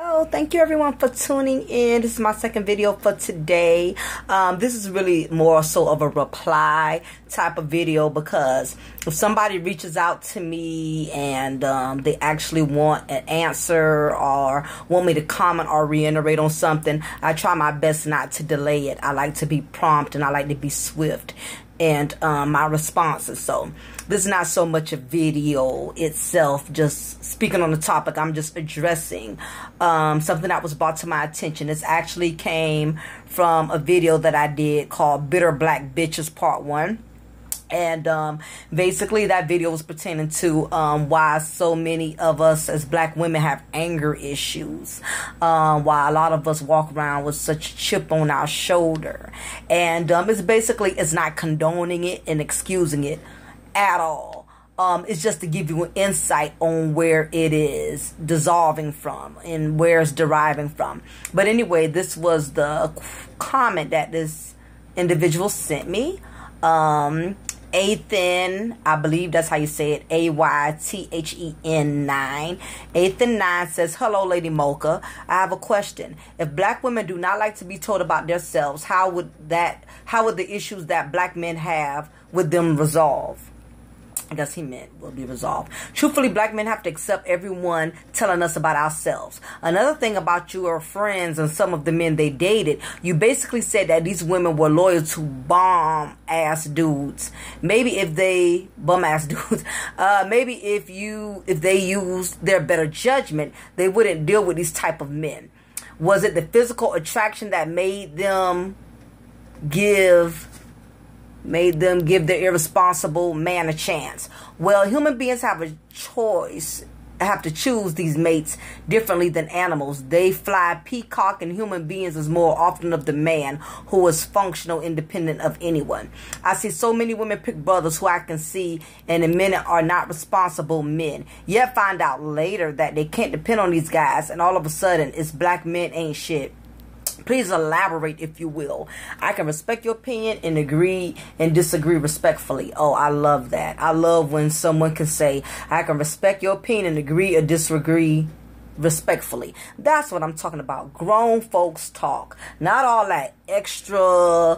Oh, thank you everyone for tuning in. This is my second video for today. This is really more so of a reply type of video, because if somebody reaches out to me and they actually want an answer or want me to comment or reiterate on something, I try my best not to delay it. I like to be prompt and I like to be swift and my responses. So this is not so much a video itself, just speaking on the topic. I'm just addressing something that was brought to my attention. This actually came from a video that I did called Bitter Black Bitches Part 1. And basically that video was pertaining to why so many of us as black women have anger issues, why a lot of us walk around with such a chip on our shoulder. And it's not condoning it and excusing it at all. It's just to give you an insight on where it is dissolving from and where it's deriving from. But anyway, this was the comment that this individual sent me. Athen, I believe that's how you say it, Aythen 9. Athen 9 says, "Hello, Lady Mocha. I have a question. If black women do not like to be told about themselves, how would the issues that black men have with them resolve?" I guess he meant will be resolved. "Truthfully, black men have to accept everyone telling us about ourselves. Another thing about your friends and some of the men they dated, you basically said that these women were loyal to bum-ass dudes. Maybe if they if they used their better judgment, they wouldn't deal with these type of men. Was it the physical attraction that made them give their irresponsible man a chance? Well, human beings have a choice, have to choose these mates differently than animals. They fly peacock, and human beings is more often of the man who is functional, independent of anyone. I see so many women pick brothers who I can see in a minute are not responsible men, yet find out later that they can't depend on these guys, and all of a sudden it's black men ain't shit. Please elaborate, if you will. I can respect your opinion and agree and disagree respectfully." Oh, I love that. I love when someone can say, I can respect your opinion and agree or disagree respectfully. That's what I'm talking about. Grown folks talk. Not all that extra,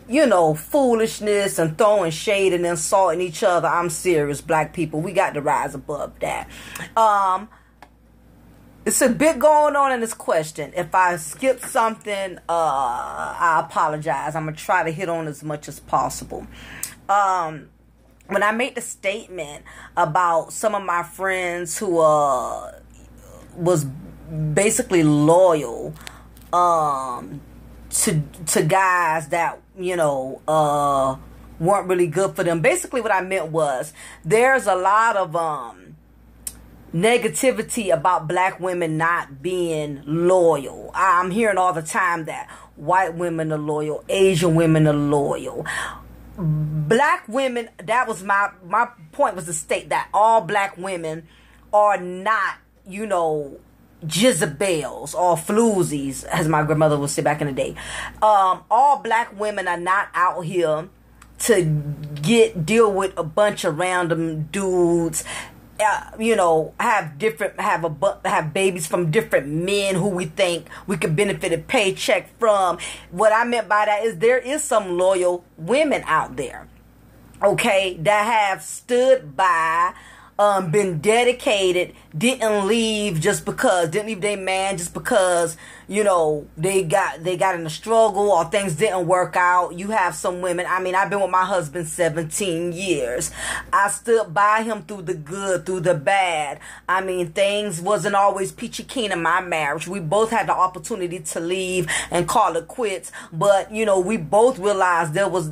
foolishness and throwing shade and insulting each other. I'm serious, black people. We got to rise above that. It's a bit going on in this question. If I skip something, I apologize. I'm going to try to hit on as much as possible. When I made the statement about some of my friends who was basically loyal to guys that, weren't really good for them. Basically what I meant was there's a lot of negativity about black women not being loyal. I'm hearing all the time that white women are loyal, Asian women are loyal. Black women, that was my point, was to state that all black women are not, Jezebels or floozies, as my grandmother would say back in the day. All black women are not out here to deal with a bunch of random dudes, have babies from different men who we think we could benefit a paycheck from. What I meant by that is there is some loyal women out there, okay, that have stood by, been dedicated, didn't leave their man just because, they got in a struggle or things didn't work out. You have some women, I've been with my husband 17 years. I stood by him through the good, through the bad. Things wasn't always peachy keen in my marriage. We both had the opportunity to leave and call it quits, but, we both realized there was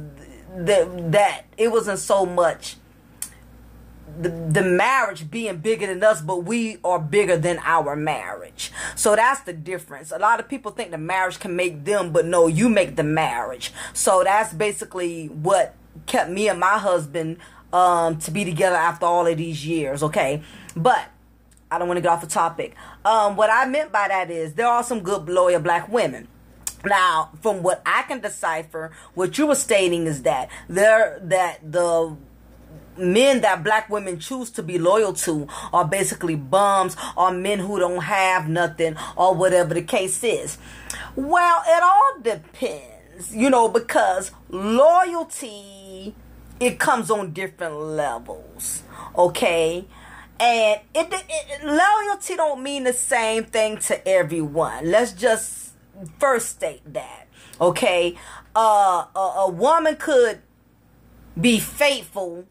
that it wasn't so much the marriage being bigger than us, but we are bigger than our marriage. So that's the difference. A lot of people think the marriage can make them, but no, you make the marriage. So that's basically what kept me and my husband to be together after all of these years, okay? But I don't want to get off the topic. What I meant by that is there are some good loyal black women. Now, from what I can decipher, what you were stating is that the men that black women choose to be loyal to are basically bums or men who don't have nothing or whatever the case is. Well, it all depends, because loyalty, it comes on different levels, okay? And loyalty don't mean the same thing to everyone. Let's just first state that, okay? A woman could be faithful,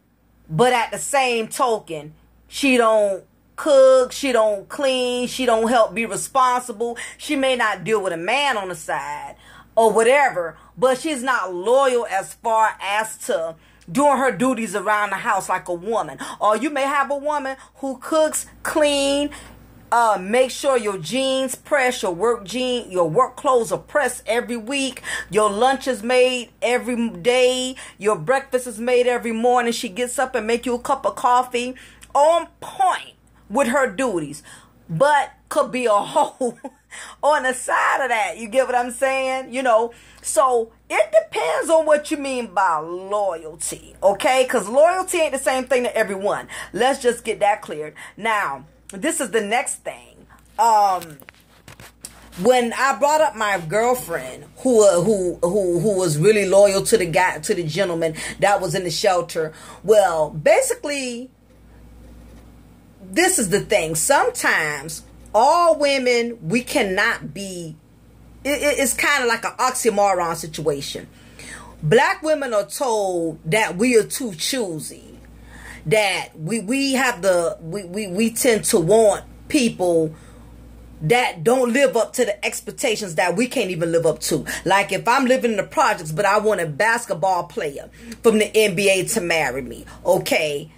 but at the same token, she don't cook, she don't clean, she don't help be responsible. She may not deal with a man on the side or whatever, but she's not loyal as far as to doing her duties around the house like a woman. Or you may have a woman who cooks, clean, make sure your jeans press, your work clothes are pressed every week, your lunch is made every day, your breakfast is made every morning. She gets up and make you a cup of coffee, on point with her duties, but could be a hoe on the side of that. You get what I'm saying? So it depends on what you mean by loyalty, okay? Because loyalty ain't the same thing to everyone. Let's just get that cleared. Now, this is the next thing. When I brought up my girlfriend who was really loyal to the gentleman that was in the shelter, well, basically, this is the thing. Sometimes all women, we cannot be, it's kind of like an oxymoron situation. Black women are told that we are too choosy, that we tend to want people that don't live up to the expectations that we can't even live up to. Like if I'm living in the projects, but I want a basketball player from the NBA to marry me, okay?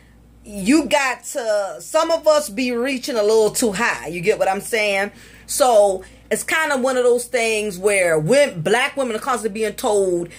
You got to, some of us be reaching a little too high. You get what I'm saying? So it's kind of one of those things where black women are constantly being told,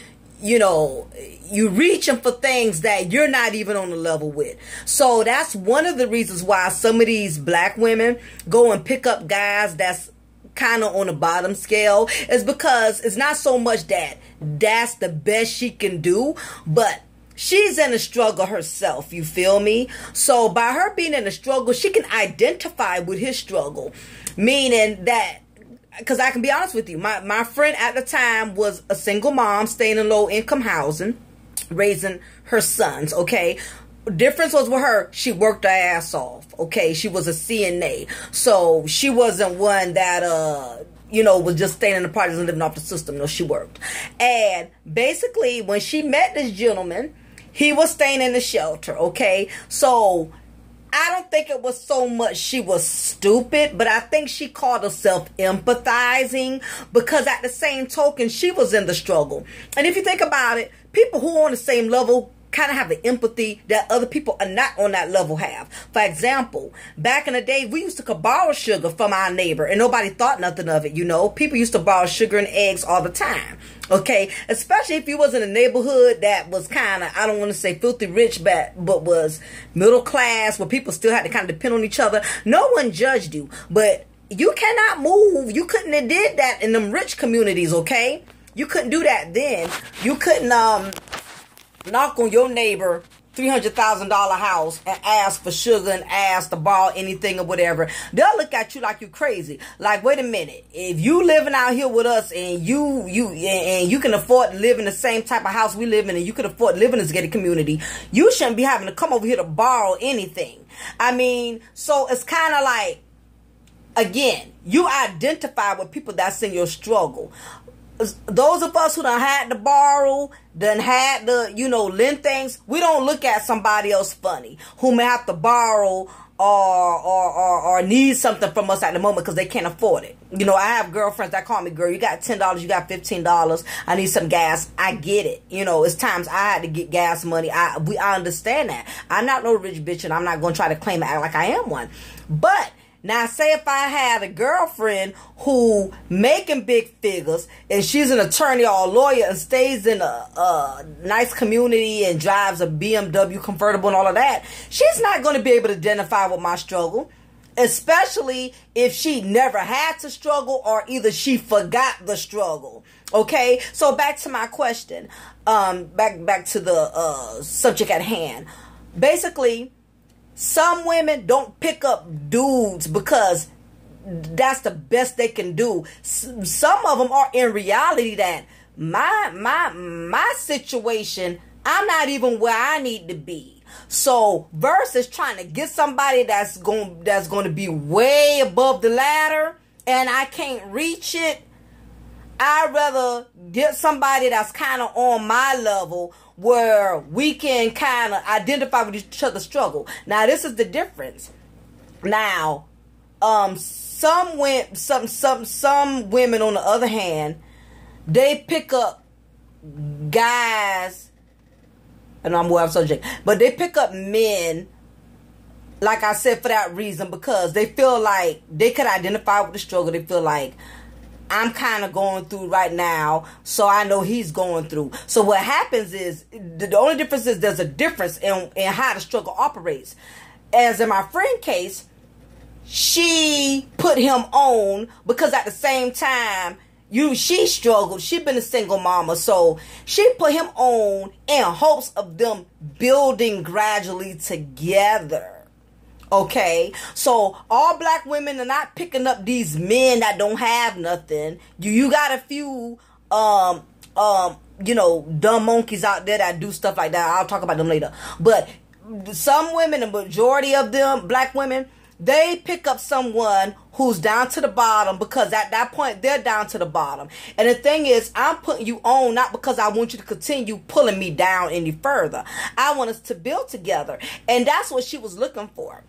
you reaching for things that you're not even on the level with. So that's one of the reasons why some of these black women go and pick up guys that's kind of on the bottom scale, is because it's not so much that that's the best she can do, but she's in a struggle herself, you feel me? So by her being in a struggle, she can identify with his struggle. Meaning that, because I can be honest with you, my friend at the time was a single mom staying in low income housing, raising her sons, okay? Difference was with her, she worked her ass off, okay? She was a CNA. So she wasn't one that, was just staying in the projects and living off the system. No, she worked. And basically, when she met this gentleman, he was staying in the shelter, okay? So I don't think it was so much she was stupid, but I think she called herself empathizing, because at the same token, she was in the struggle. And if you think about it, people who are on the same level kind of have the empathy that other people are not on that level have. For example, back in the day, we used to borrow sugar from our neighbor and nobody thought nothing of it, People used to borrow sugar and eggs all the time, okay? Especially if you was in a neighborhood that was kind of, I don't want to say filthy rich, but was middle class, where people still had to kind of depend on each other. No one judged you, but you cannot move. You couldn't have did that in them rich communities, okay? You couldn't do that then. You couldn't, knock on your neighbor $300,000 house and ask for sugar and ask to borrow anything or whatever. They'll look at you like you crazy. Like, wait a minute, if you living out here with us and you can afford to live in the same type of house we live in, and you can afford to live in this gated community, you shouldn't be having to come over here to borrow anything. I mean, so it's kind of like, again, you identify with people that's in your struggle. Those of us who done had to borrow, done had to, lend things, we don't look at somebody else funny who may have to borrow or need something from us at the moment because they can't afford it. I have girlfriends that call me, girl, you got $10, you got $15, I need some gas. I get it. It's times I had to get gas money. I understand that. I'm not no rich bitch, and I'm not going to try to claim it, act like I am one. But now, say if I had a girlfriend who making big figures and she's an attorney or a lawyer and stays in a nice community and drives a BMW convertible and all of that, she's not going to be able to identify with my struggle, especially if she never had to struggle or either she forgot the struggle. Okay, so back to my question, back to the subject at hand. basically, some women don't pick up dudes because that's the best they can do. Some of them are in reality that my situation, I'm not even where I need to be. So versus trying to get somebody that's going to be way above the ladder and I can't reach it, I'd rather get somebody that's kind of on my level where we can kind of identify with each other's struggle. Now, this is the difference. Now, some women on the other hand, they pick up guys, and I'm more of a subject, but they pick up men, like I said, for that reason, because they feel like they could identify with the struggle. They feel like, I'm kind of going through right now, so I know he's going through. So what happens is, the only difference is there's a difference in how the struggle operates. As in my friend case, she put him on because at the same time, she struggled. She been a single mama, so she put him on in hopes of them building gradually together. Okay, so all black women are not picking up these men that don't have nothing. You got a few, dumb monkeys out there that do stuff like that. I'll talk about them later. But some women, the majority of them, black women, they pick up someone who's down to the bottom because at that point, they're down to the bottom. And the thing is, I'm putting you on not because I want you to continue pulling me down any further. I want us to build together. And that's what she was looking for.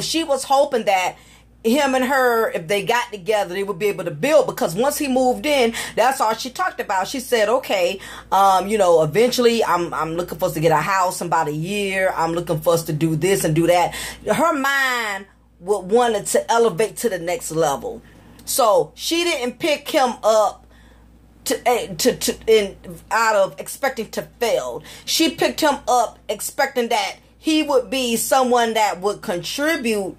She was hoping that him and her, if they got together, they would be able to build, because once he moved in, that's all she talked about. She said, okay, eventually I'm looking for us to get a house in about a year. I'm looking for us to do this and do that. Her mind wanted to elevate to the next level. So she didn't pick him up out of expecting to fail. She picked him up expecting that he would be someone that would contribute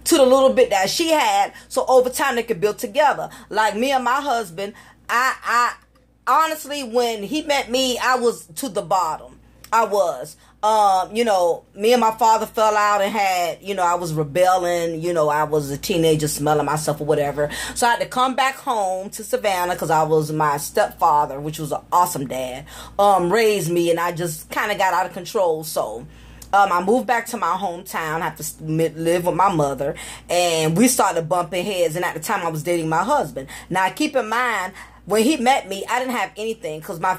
to the little bit that she had, so over time they could build together. Like me and my husband, I honestly, when he met me, I was to the bottom. I was. Me and my father fell out and had, I was rebelling, I was a teenager smelling myself or whatever. So I had to come back home to Savannah because I was my stepfather, which was an awesome dad, raised me, and I just kind of got out of control. So I moved back to my hometown. I have to live with my mother, and we started bumping heads. And at the time, I was dating my husband. Now, keep in mind, when he met me, I didn't have anything, because my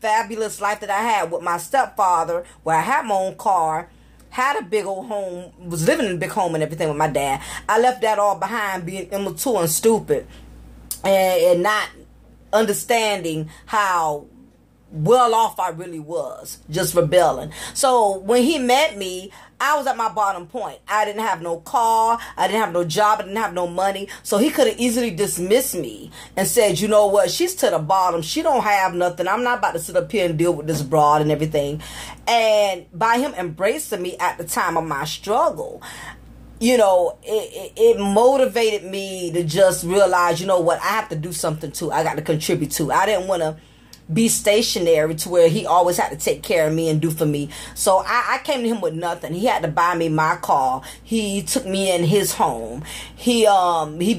fabulous life that I had with my stepfather, where I had my own car, had a big old home, was living in a big home and everything with my dad. I left that all behind, being immature and stupid, and not understanding how well off I really was, just rebelling. So when he met me, I was at my bottom point. I didn't have no car, I didn't have no job, I didn't have no money. So he could have easily dismissed me and said, you know what, she's to the bottom, she don't have nothing, I'm not about to sit up here and deal with this broad and everything. And by him embracing me at the time of my struggle, it motivated me to just realize, you know what, I have to do something too. I got to contribute too. I didn't want to be stationary to where he always had to take care of me and do for me. So I came to him with nothing. He had to buy me my car. He took me in his home. He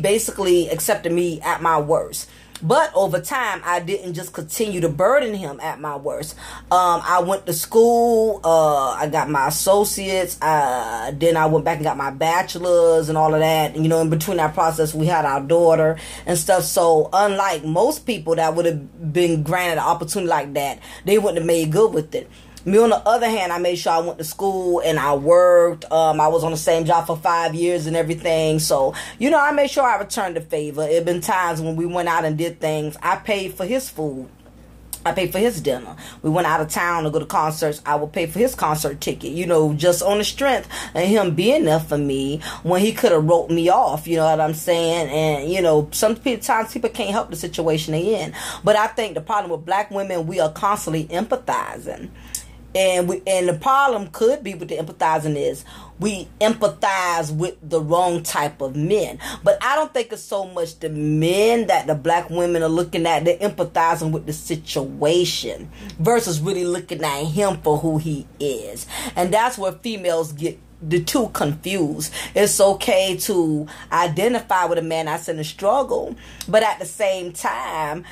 basically accepted me at my worst. But over time, I didn't just continue to burden him at my worst. I went to school. I got my associates. Then I went back and got my bachelor's and all of that. And, in between that process, we had our daughter and stuff. So unlike most people that would have been granted an opportunity like that, they wouldn't have made good with it. Me, on the other hand, I made sure I went to school and I worked. I was on the same job for 5 years and everything. So, I made sure I returned the favor. It had been times when we went out and did things. I paid for his food. I paid for his dinner. We went out of town to go to concerts. I would pay for his concert ticket, just on the strength of him being there for me when he could have wrote me off, you know what I'm saying? And, sometimes people can't help the situation they're in. But I think the problem with black women, we are constantly empathizing. And the problem could be with the empathizing is we empathize with the wrong type of men. But I don't think it's so much the men that the black women are looking at. They're empathizing with the situation versus really looking at him for who he is. And that's where females get the two confused. It's okay to identify with a man that's in a struggle, but at the same time,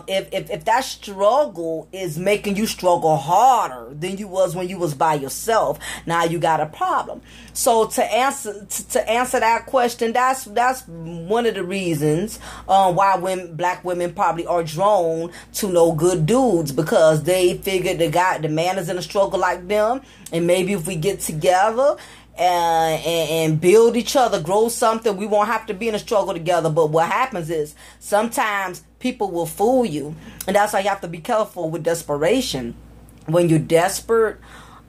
if that struggle is making you struggle harder than you was when you was by yourself, now you got a problem. So to answer that question, that's one of the reasons why black women probably are drawn to no good dudes, because they figure the man is in a struggle like them, and maybe if we get together and build each other, grow something, we won't have to be in a struggle together. But what happens is sometimes people will fool you, and that's why you have to be careful with desperation. When you're desperate,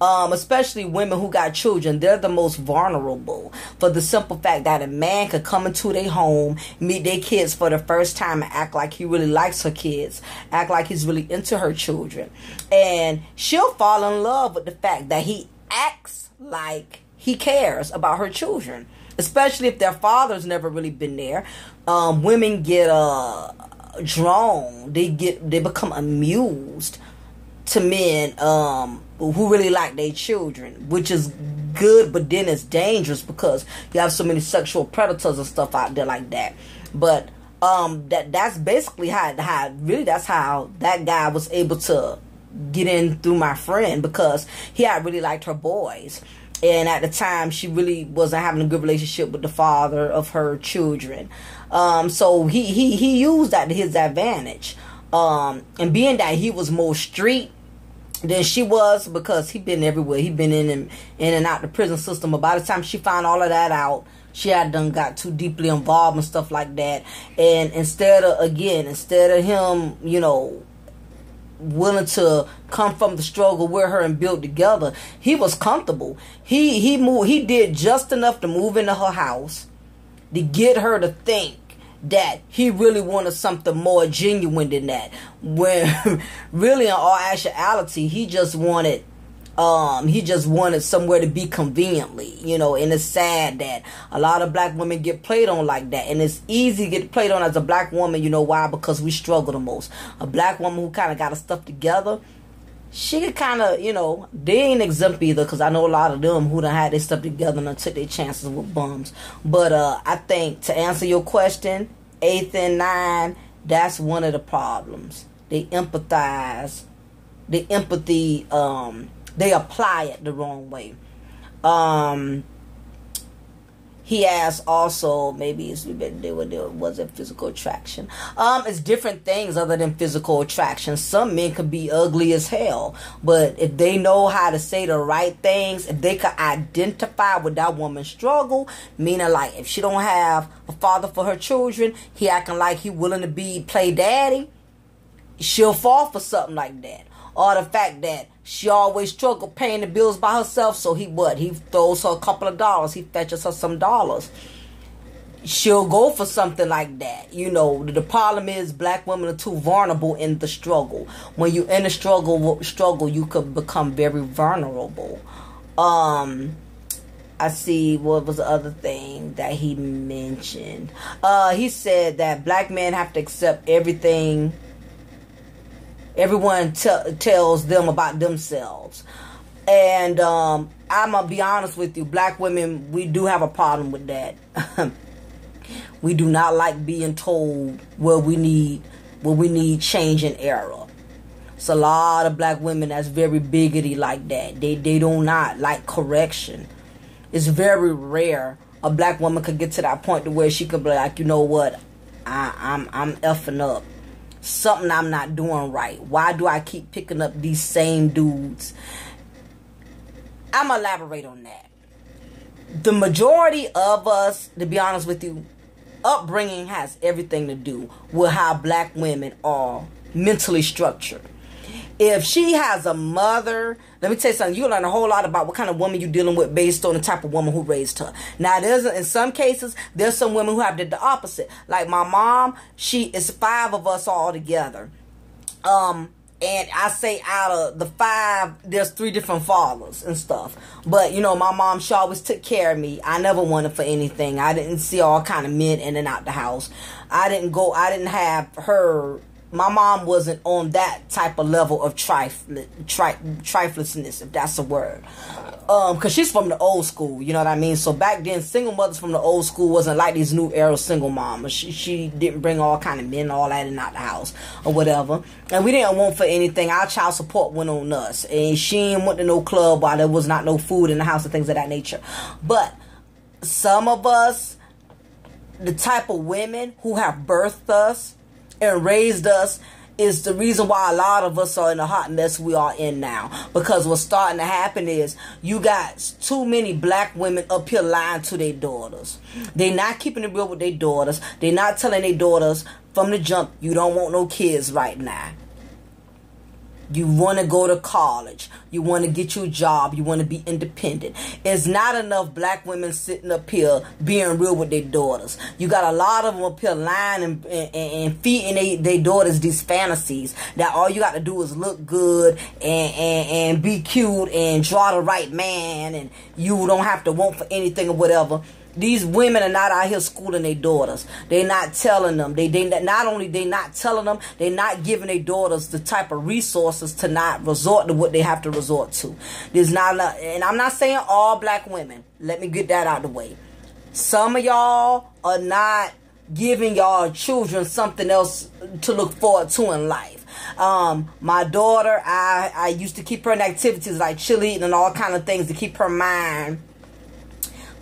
especially women who got children, they're the most vulnerable, for the simple fact that a man could come into their home, meet their kids for the first time, and act like he really likes her kids, act like he's really into her children, and she'll fall in love with the fact that he acts like he cares about her children, especially if their father's never really been there. Women get drawn, they become amused to men who really like their children, which is good, but then it's dangerous because you have so many sexual predators and stuff out there like that. But that's basically how that guy was able to get in through my friend, because he had really liked her boys. And at the time, she really wasn't having a good relationship with the father of her children. So he used that to his advantage. And being that he was more street than she was, because he'd been everywhere. He'd been in and out the prison system. But by the time she found all of that out, she had got too deeply involved and stuff like that. And instead of him, willing to come from the struggle with her and build together, he was comfortable. He did just enough to move into her house to get her to think that he really wanted something more genuine than that, when really in all actuality he just wanted somewhere to be conveniently, and it's sad that a lot of black women get played on like that. And it's easy to get played on as a black woman, why? Because we struggle the most. A black woman who kind of got her stuff together, she could kind of, they ain't exempt either, because I know a lot of them who done had their stuff together and took their chances with bums. But I think, to answer your question, 8th and 9, that's one of the problems. They empathize. They apply it the wrong way. He asked also, maybe was it physical attraction? It's different things other than physical attraction. Some men could be ugly as hell, but if they know how to say the right things, if they could identify with that woman's struggle, meaning like if she don't have a father for her children, he acting like he willing to play daddy, she'll fall for something like that. Or the fact that she always struggled paying the bills by herself, so he throws her a couple of dollars, he fetches her some dollars. She'll go for something like that. The problem is black women are too vulnerable in the struggle. When you're in a struggle, you could become very vulnerable. I see, what was the other thing that he mentioned? He said that black men have to accept everything everyone tells them about themselves. And I'm going to be honest with you, black women, we do have a problem with that. We do not like being told what we need change and error. It's a lot of black women that's very bigoted like that. They do not like correction. It's very rare a black woman could get to that point to where she could be like, you know what, I'm effing up. Something I'm not doing right. Why do I keep picking up these same dudes? I'm going to elaborate on that. The majority of us, to be honest with you, upbringing has everything to do with how black women are mentally structured. If she has a mother, let me tell you something, you'll learn a whole lot about what kind of woman you're dealing with based on the type of woman who raised her. Now, in some cases, there's some women who have the opposite. Like my mom, it's 5 of us all together. And I say out of the 5, there's 3 different fathers and stuff. But, you know, my mom, she always took care of me. I never wanted for anything. I didn't see all kind of men in and out the house. I didn't have her. My mom wasn't on that type of level of triflingness, if that's a word. Because she's from the old school, you know what I mean? So back then, single mothers from the old school wasn't like these new era single mamas. She didn't bring all kind of men, all that in out the house or whatever. And we didn't want for anything. Our child support went on us. And she ain't went to no club while there was not no food in the house and things of that nature. But some of us, the type of women who have birthed us and raised us, is the reason why a lot of us are in the hot mess we are in now. Because what's starting to happen is you got too many black women up here lying to their daughters. They not keeping it real with their daughters. They not telling their daughters from the jump, you don't want no kids right now. You want to go to college. You want to get you a job. You want to be independent. It's not enough black women sitting up here being real with their daughters. You got a lot of them up here lying and feeding their daughters these fantasies that all you got to do is look good and be cute and draw the right man and you don't have to want for anything or whatever. These women are not out here schooling their daughters. They're not telling them. They not only they not telling them, they're not giving their daughters the type of resources to not resort to what they have to resort to. There's not, and I'm not saying all black women. Let me get that out of the way. Some of y'all are not giving y'all children something else to look forward to in life. My daughter, I used to keep her in activities like cheerleading and all kind of things to keep her mind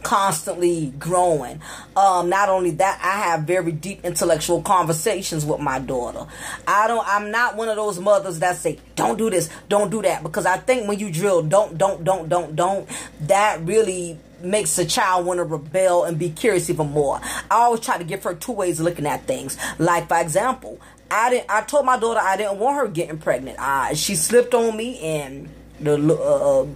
constantly growing. Not only that, I have very deep intellectual conversations with my daughter. I'm not one of those mothers that say, don't do this, don't do that. Because I think when you drill, don't, that really makes a child want to rebel and be curious even more. I always try to give her 2 ways of looking at things. Like, for example, I told my daughter I didn't want her getting pregnant. She slipped on me and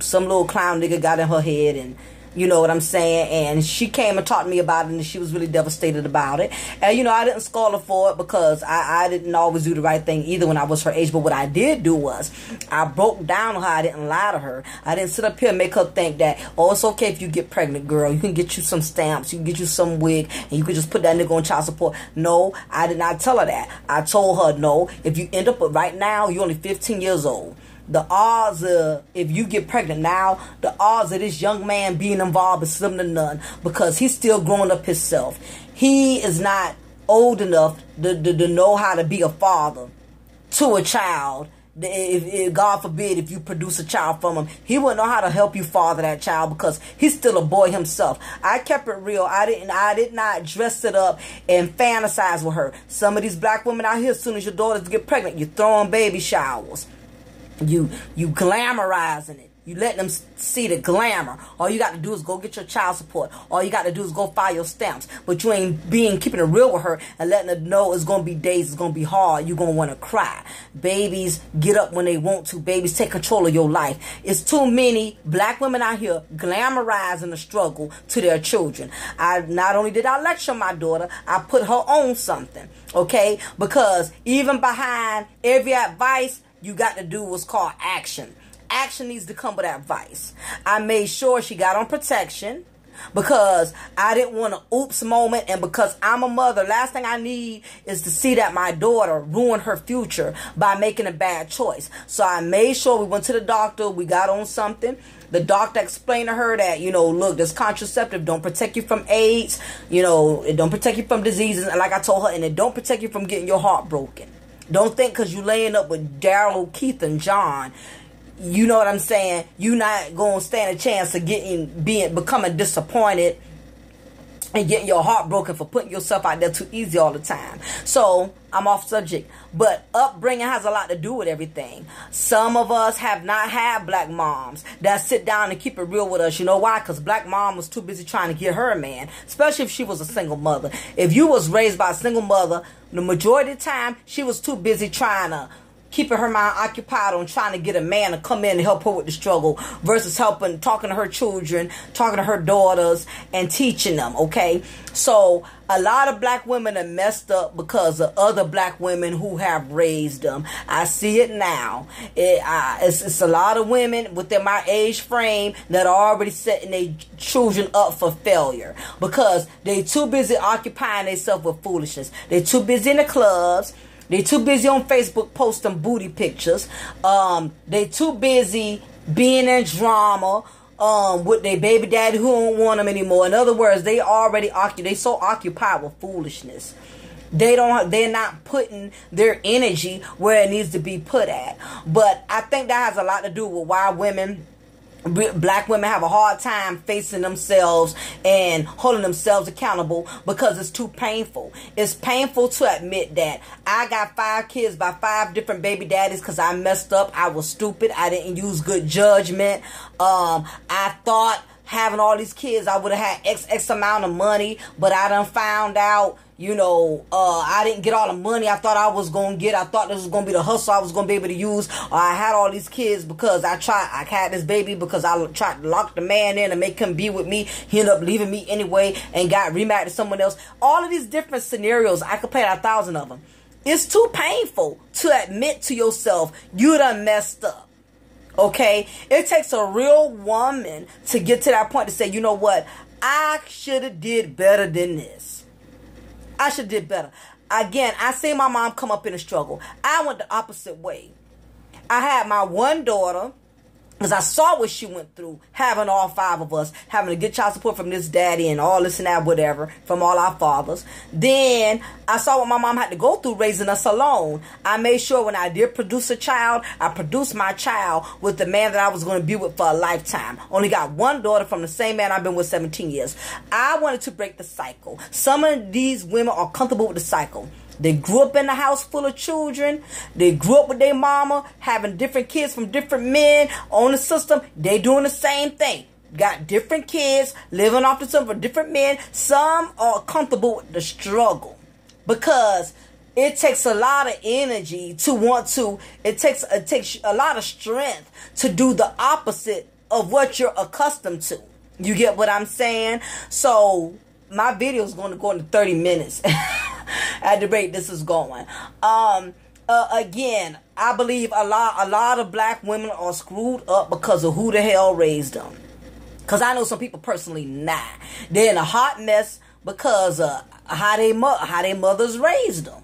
some little clown nigga got in her head and you know what I'm saying? And she came and talked to me about it, and she was really devastated about it. And, you know, I didn't scold her for it because I didn't always do the right thing either when I was her age. But what I did do was I broke down on her. I didn't lie to her. I didn't sit up here and make her think that, oh, it's okay if you get pregnant, girl. You can get you some stamps. You can get you some wig, and you can just put that nigga on child support. No, I did not tell her that. I told her, no, if you end up with right now, you're only 15 years old. The odds of, if you get pregnant now, the odds of this young man being involved is slim to none because he's still growing up himself. He is not old enough to know how to be a father to a child. If God forbid, if you produce a child from him, he wouldn't know how to help you father that child because he's still a boy himself. I kept it real. I did not dress it up and fantasize with her. Some of these black women out here, as soon as your daughters get pregnant, you're throwing baby showers. You glamorizing it. You let them see the glamour. All you got to do is go get your child support. All you got to do is go file your stamps. But you ain't keeping it real with her and letting her know it's going to be days, it's going to be hard. You're going to want to cry. Babies get up when they want to. Babies take control of your life. It's too many black women out here glamorizing the struggle to their children. Not only did I lecture my daughter, I put her on something. Okay? Because even behind every advice, you got to do what's called action. Action needs to come with advice. I made sure she got on protection because I didn't want an oops moment, and because I'm a mother, last thing I need is to see that my daughter ruin her future by making a bad choice. So I made sure we went to the doctor, we got on something. The doctor explained to her that, you know, look, this contraceptive don't protect you from AIDS, you know, it don't protect you from diseases, and like I told her, and it don't protect you from getting your heart broken. Don't think because you laying up with Daryl, Keith, and John, you know what I'm saying, you not going to stand a chance of becoming disappointed and getting your heart broken for putting yourself out there too easy all the time. So, I'm off subject. But upbringing has a lot to do with everything. Some of us have not had black moms that sit down and keep it real with us. You know why? Because black mom was too busy trying to get her a man, especially if she was a single mother. If you was raised by a single mother, the majority of the time, she was too busy trying to keeping her mind occupied on trying to get a man to come in and help her with the struggle versus talking to her children, talking to her daughters, and teaching them, okay? So a lot of black women are messed up because of other black women who have raised them. I see it now. It's a lot of women within my age frame that are already setting their children up for failure because they too busy occupying themselves with foolishness. They're too busy in the clubs. They too busy on Facebook posting booty pictures. They too busy being in drama with their baby daddy who don't want them anymore. In other words, they so occupied with foolishness. They're not putting their energy where it needs to be put at. But I think that has a lot to do with why black women have a hard time facing themselves and holding themselves accountable because it's too painful. It's painful to admit that I got 5 kids by 5 different baby daddies because I messed up. I was stupid. I didn't use good judgment. I thought having all these kids I would have had X amount of money, but I done found out, I didn't get all the money I thought I was going to get. I thought this was going to be the hustle I was going to be able to use. Or I had all these kids because I had this baby because I tried to lock the man in and make him be with me. He ended up leaving me anyway and got remarried to someone else. All of these different scenarios, I could play out 1,000 of them. It's too painful to admit to yourself you done messed up. Okay? It takes a real woman to get to that point to say, you know what? I should have did better than this. I should have did better. Again, I seen my mom come up in a struggle. I went the opposite way. I had my one daughter, because I saw what she went through, having all 5 of us, having to get child support from this daddy and all this and that, whatever, from all our fathers. Then I saw what my mom had to go through raising us alone. I made sure when I did produce a child, I produced my child with the man that I was going to be with for a lifetime. Only got one daughter from the same man I've been with 17 years. I wanted to break the cycle. Some of these women are comfortable with the cycle. They grew up in a house full of children. They grew up with their mama, having different kids from different men on the system. They doing the same thing. Got different kids, living off the system for different men. Some are comfortable with the struggle because it takes a lot of energy to want to. It takes a lot of strength to do the opposite of what you're accustomed to. You get what I'm saying? So my video is going to go into 30 minutes. At the rate this is going. Again, I believe a lot of black women are screwed up because of who the hell raised them. Because I know some people personally not. They're in a hot mess because of how they mothers raised them.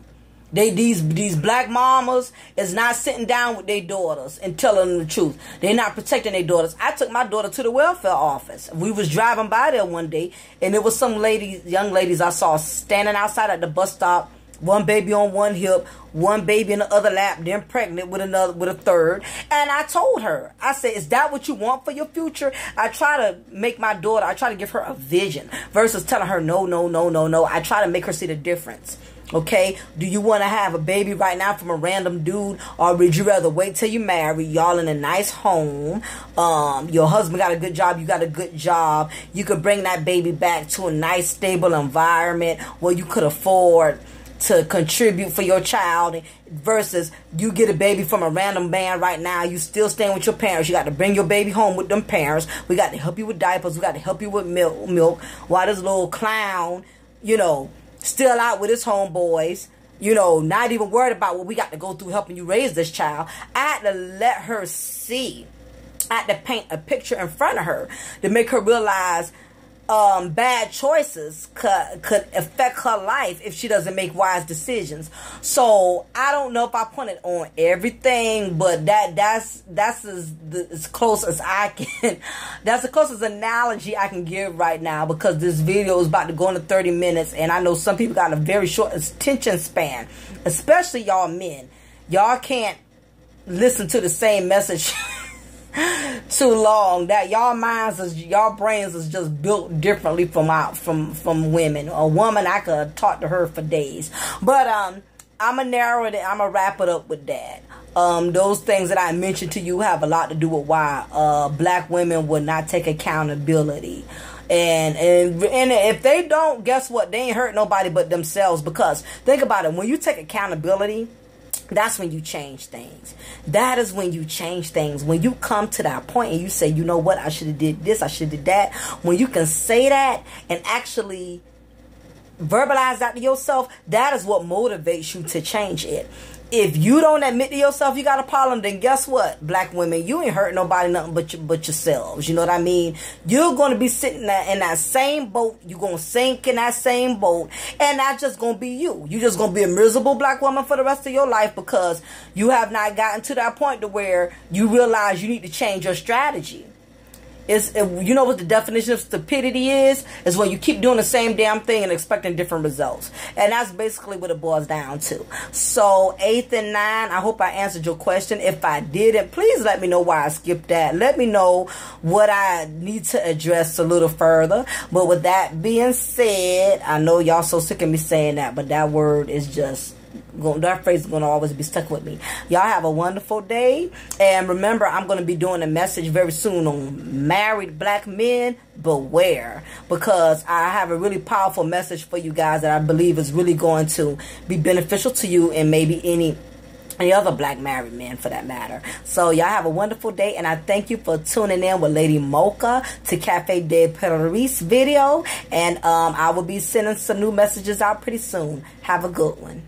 These black mamas is not sitting down with their daughters and telling them the truth. They're not protecting their daughters. I took my daughter to the welfare office. We was driving by there one day, and there was some young ladies I saw standing outside at the bus stop. One baby on one hip, one baby in the other lap, then pregnant with a third. And I told her, I said, is that what you want for your future? I try to give her a vision versus telling her no. I try to make her see the difference. Okay, do you want to have a baby right now from a random dude, or would you rather wait till you marry, y'all in a nice home, your husband got a good job, you got a good job, you could bring that baby back to a nice stable environment where you could afford to contribute for your child, versus you get a baby from a random man right now, you still staying with your parents, you got to bring your baby home with them parents, we got to help you with diapers, we got to help you with milk, while this little clown, still out with his homeboys, not even worried about what we got to go through helping you raise this child. I had to let her see. I had to paint a picture in front of her to make her realize bad choices could affect her life if she doesn't make wise decisions. So I don't know if I put it on everything, but that's as close as I can. That's the closest analogy I can give right now, because this video is about to go into 30 minutes, and I know some people got a very short attention span, especially y'all men. Y'all can't listen to the same message too long. That y'all brains is just built differently from women. A woman, I could talk to her for days, but I'm gonna wrap it up with that. Those things that I mentioned to you have a lot to do with why black women will not take accountability. And if they don't, guess what? They ain't hurt nobody but themselves. Because think about it, when you take accountability, That's when you change things. That is when you change things. When you come to that point and you say, you know what, I should have did this, I should have did that. When you can say that and actually verbalize that to yourself, that is what motivates you to change it. If you don't admit to yourself you got a problem, then guess what, black women, you ain't hurting nobody nothing but yourselves. You know what I mean? You're going to be sitting there in that same boat. You're going to sink in that same boat. And that's just going to be you. You're just going to be a miserable black woman for the rest of your life because you have not gotten to that point to where you realize you need to change your strategy. You know what the definition of stupidity is? Is when you keep doing the same damn thing and expecting different results. And that's basically what it boils down to. So 8th and 9, I hope I answered your question. If I didn't, please let me know why I skipped that. Let me know what I need to address a little further. But with that being said, I know y'all so sick of me saying that, but that word is just... that phrase is going to always be stuck with me. Y'all have a wonderful day. And remember, I'm going to be doing a message very soon on married black men. Beware. Because I have a really powerful message for you guys that I believe is really going to be beneficial to you and maybe any other black married men for that matter. So y'all have a wonderful day, and I thank you for tuning in with Lady Mocha to Cafe de Paris video. And I will be sending some new messages out pretty soon. Have a good one.